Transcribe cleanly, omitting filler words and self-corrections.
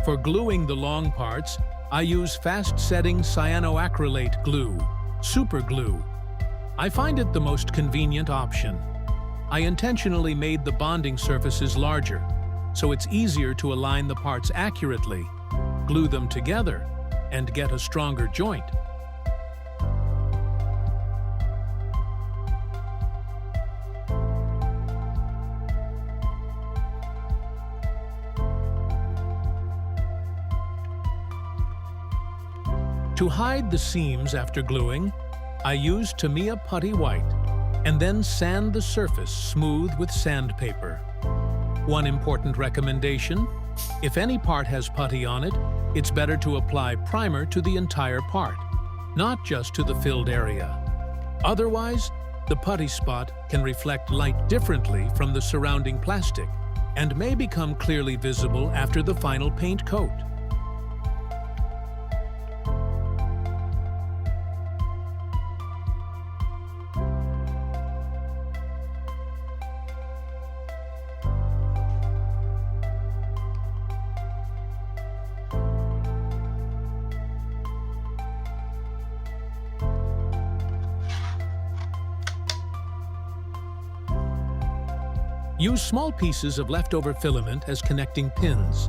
For gluing the long parts, I use fast-setting cyanoacrylate glue, super glue. I find it the most convenient option. I intentionally made the bonding surfaces larger, so it's easier to align the parts accurately, glue them together, and get a stronger joint. To hide the seams after gluing, I use Tamiya putty white and then sand the surface smooth with sandpaper. One important recommendation: if any part has putty on it, it's better to apply primer to the entire part, not just to the filled area. Otherwise, the putty spot can reflect light differently from the surrounding plastic and may become clearly visible after the final paint coat. Use small pieces of leftover filament as connecting pins.